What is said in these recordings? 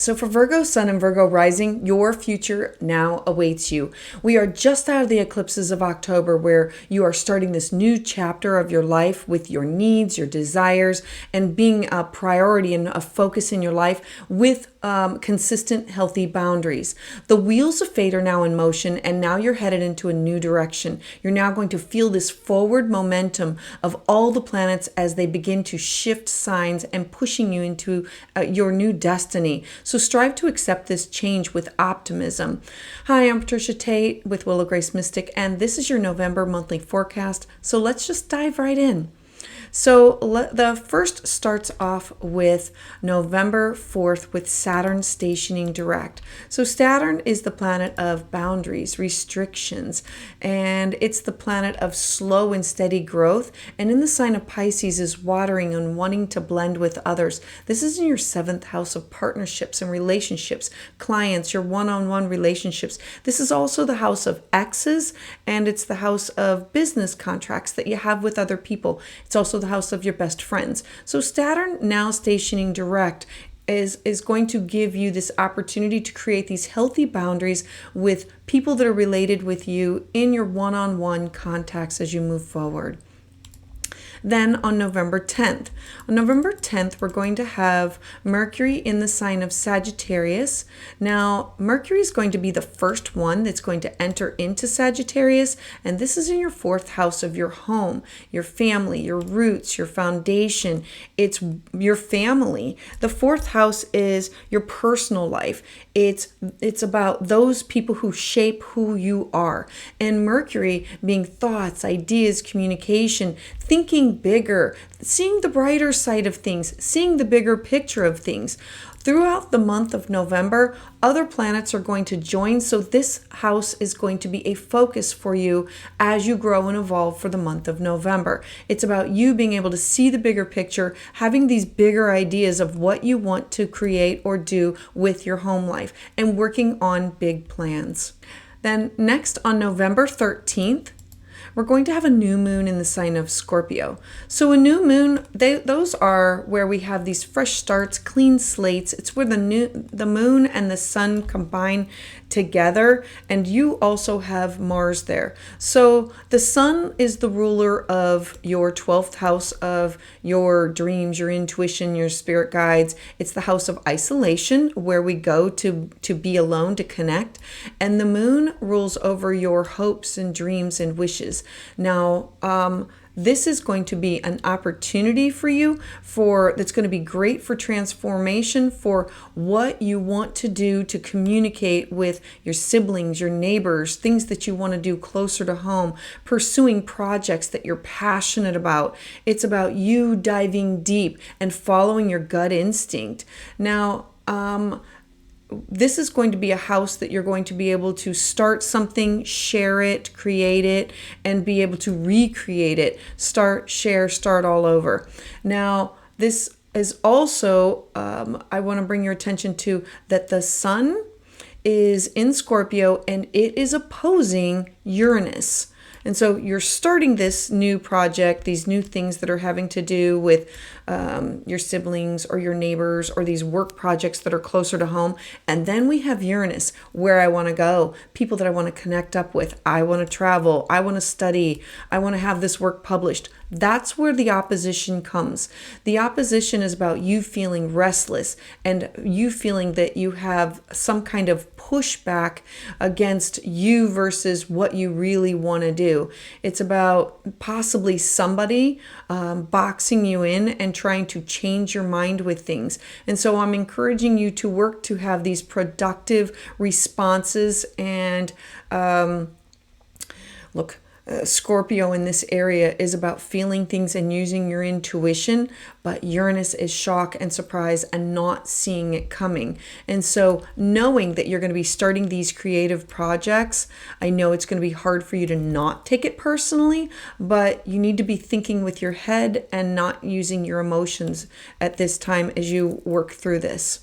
So for Virgo Sun and Virgo Rising, your future now awaits you. We are just out of the eclipses of October where you are starting this new chapter of your life with your needs, your desires, and being a priority and a focus in your life with consistent, healthy boundaries. The wheels of fate are now in motion, and now you're headed into a new direction. You're now going to feel this forward momentum of all the planets as they begin to shift signs and pushing you into your new destiny. So strive to accept this change with optimism. Hi, I'm Patricia Tate with Willow Grace Mystic, and this is your November monthly forecast. So let's just dive right in. So the first starts off with November 4th with Saturn stationing direct. So Saturn is the planet of boundaries, restrictions, and it's the planet of slow and steady growth. And in the sign of Pisces is watering and wanting to blend with others. This is in your 7th house of partnerships and relationships, clients, your one-on-one relationships. This is also the house of exes, and it's the house of business contracts that you have with other people. It's also the house of your best friends. So Saturn now stationing direct is going to give you this opportunity to create these healthy boundaries with people that are related with you in your one-on-one contacts as you move forward. Then on November 10th. On November 10th, we're going to have Mercury in the sign of Sagittarius. Now, Mercury is going to be the first one that's going to enter into Sagittarius, and this is in your 4th house of your home, your family, your roots, your foundation. It's your family. The 4th house is your personal life. It's about those people who shape who you are. And Mercury being thoughts, ideas, communication, thinking bigger, seeing the brighter side of things, seeing the bigger picture of things. Throughout the month of November, other planets are going to join, so this house is going to be a focus for you as you grow and evolve for the month of November. It's about you being able to see the bigger picture, having these bigger ideas of what you want to create or do with your home life, and working on big plans. Then next on November 13th, we're going to have a new moon in the sign of Scorpio. So a new moon, those are where we have these fresh starts, clean slates. It's where the moon and the sun combine together, and you also have Mars there. So the sun is the ruler of your 12th house of your dreams, your intuition, your spirit guides. It's the house of isolation where we go to be alone, to connect. And the moon rules over your hopes and dreams and wishes. Now, this is going to be an opportunity for you that's going to be great for transformation, for what you want to do to communicate with your siblings, your neighbors, things that you want to do closer to home, pursuing projects that you're passionate about. It's about you diving deep and following your gut instinct. Now, this is going to be a house that you're going to be able to start something, share it, create it, and be able to recreate it. Start, share, start all over. Now, this is also, I want to bring your attention to that the sun is in Scorpio and it is opposing Uranus. And so you're starting this new project, these new things that are having to do with your siblings or your neighbors or these work projects that are closer to home. And then we have Uranus, where I want to go, people that I want to connect up with. I want to travel. I want to study. I want to have this work published. That's where the opposition comes. The opposition is about you feeling restless and you feeling that you have some kind of pushback against you versus what you really want to do. It's about possibly somebody boxing you in and trying to change your mind with things. And so I'm encouraging you to work to have these productive responses and Scorpio in this area is about feeling things and using your intuition, but Uranus is shock and surprise and not seeing it coming. And so knowing that you're going to be starting these creative projects, I know it's going to be hard for you to not take it personally, but you need to be thinking with your head and not using your emotions at this time as you work through this.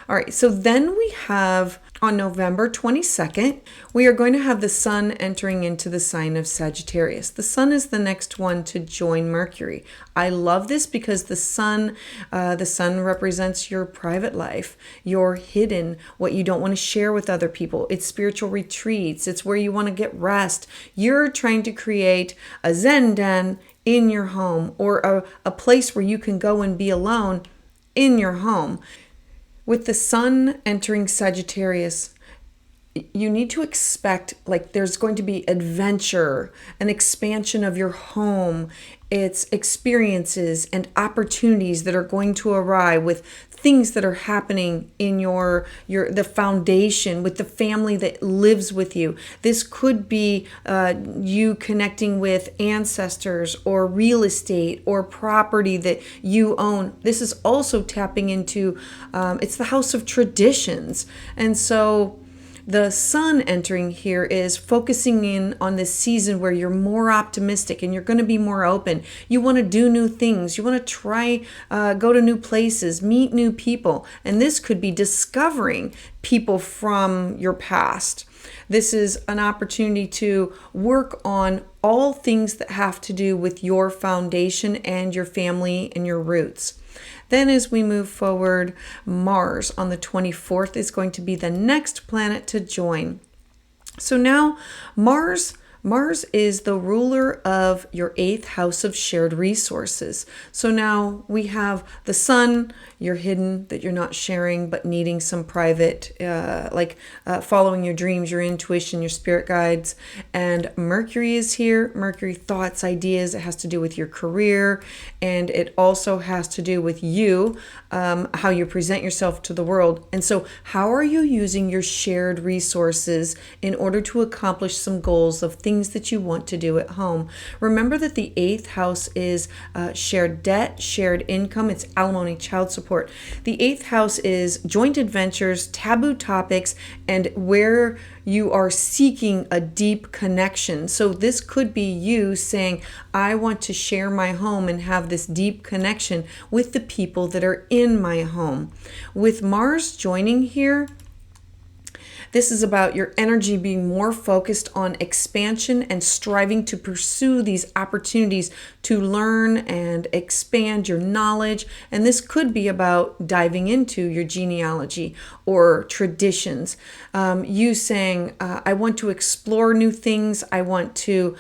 All right, so then we have on November 22nd, we are going to have the sun entering into the sign of Sagittarius. The sun is the next one to join Mercury. I love this because the sun represents your private life, your hidden, what you don't want to share with other people. It's spiritual retreats. It's where you want to get rest. You're trying to create a Zen den in your home, or a place where you can go and be alone in your home. With the sun entering Sagittarius, you need to expect, like, there's going to be adventure, an expansion of your home. It's experiences and opportunities that are going to arrive with things that are happening in the foundation, with the family that lives with you. This could be you connecting with ancestors or real estate or property that you own. This is also tapping into, it's the house of traditions. And so the sun entering here is focusing in on this season where you're more optimistic and you're going to be more open. You want to do new things. You want to try, go to new places, meet new people. And this could be discovering people from your past. This is an opportunity to work on all things that have to do with your foundation and your family and your roots. Then as we move forward, Mars on the 24th is going to be the next planet to join. So now Mars is the ruler of your 8th house of shared resources. So now we have the sun, you're hidden, that you're not sharing, but needing some private, following your dreams, your intuition, your spirit guides. And Mercury is here. Mercury, thoughts, ideas. It has to do with your career. And it also has to do with you, how you present yourself to the world. And so how are you using your shared resources in order to accomplish some goals of things that you want to do at home? Remember that the 8th house is shared debt, shared income. It's alimony, child support. The 8th house is joint adventures, taboo topics, and where you are seeking a deep connection. So this could be you saying, I want to share my home and have this deep connection with the people that are in my home. With Mars joining here, this is about your energy being more focused on expansion and striving to pursue these opportunities to learn and expand your knowledge. And this could be about diving into your genealogy or traditions. You saying, I want to explore new things. I want to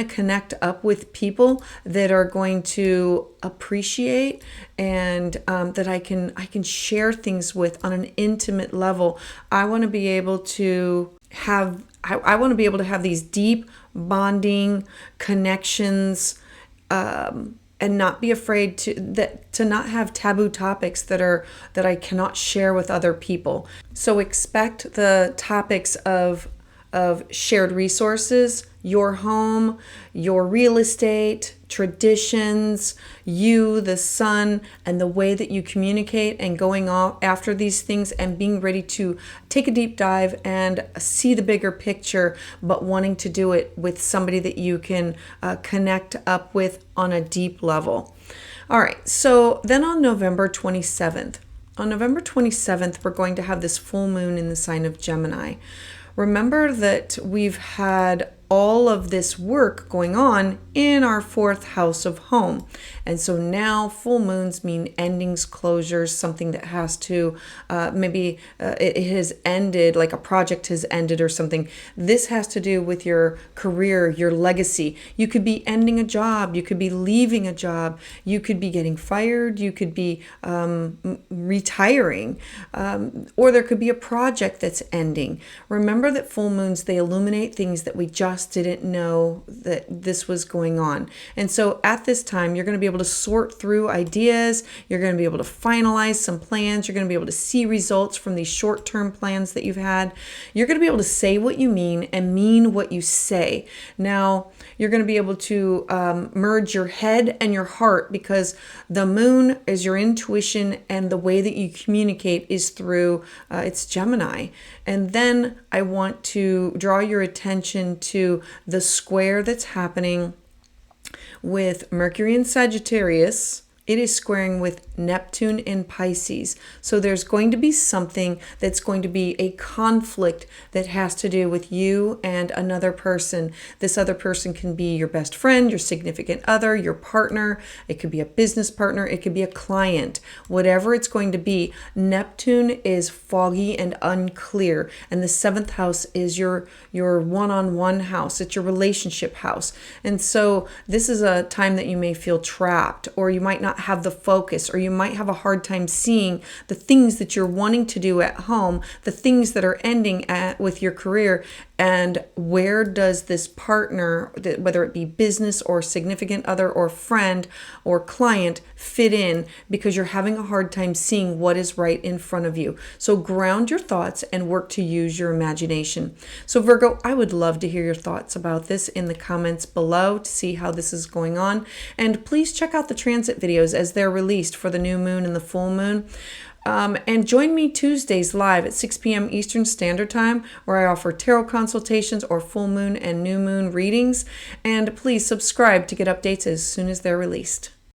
connect up with people that are going to appreciate and that I can share things with on an intimate level. I want to be able to have these deep bonding connections, and not be afraid to not have taboo topics that I cannot share with other people. So expect the topics of shared resources, your home, your real estate, traditions, you, the sun, and the way that you communicate, and going off after these things and being ready to take a deep dive and see the bigger picture, but wanting to do it with somebody that you can connect up with on a deep level. All right, so then on November 27th, we're going to have this full moon in the sign of Gemini. Remember that we've had all of this work going on in our 4th house of home. And so now full moons mean endings, closures, something that has to, it has ended, like a project has ended or something. This has to do with your career, your legacy. You could be ending a job. You could be leaving a job. You could be getting fired. You could be retiring. Or there could be a project that's ending. Remember that full moons, they illuminate things that we just didn't know that this was going on. And so at this time, you're going to be able to sort through ideas. You're going to be able to finalize some plans. You're going to be able to see results from these short-term plans that you've had. You're going to be able to say what you mean and mean what you say. Now, you're going to be able to merge your head and your heart, because the moon is your intuition, and the way that you communicate is through it's Gemini. And then I want to draw your attention to the square that's happening with Mercury in Sagittarius it is squaring with Neptune in Pisces. So there's going to be something that's going to be a conflict that has to do with you and another person. This other person can be your best friend, your significant other, your partner. It could be a business partner. It could be a client. Whatever it's going to be, Neptune is foggy and unclear. And the seventh house is your one-on-one house. It's your relationship house. And so this is a time that you may feel trapped, or you might not have the focus, or you might have a hard time seeing the things that you're wanting to do at home, the things that are ending with your career, and where does this partner, whether it be business or significant other or friend or client, fit in, because you're having a hard time seeing what is right in front of you. So ground your thoughts and work to use your imagination. So Virgo, I would love to hear your thoughts about this in the comments below to see how this is going on. And please check out the transit videos as they're released for the new moon and the full moon. And join me Tuesdays live at 6 p.m. Eastern Standard Time, where I offer tarot consultations or full moon and new moon readings. And please subscribe to get updates as soon as they're released.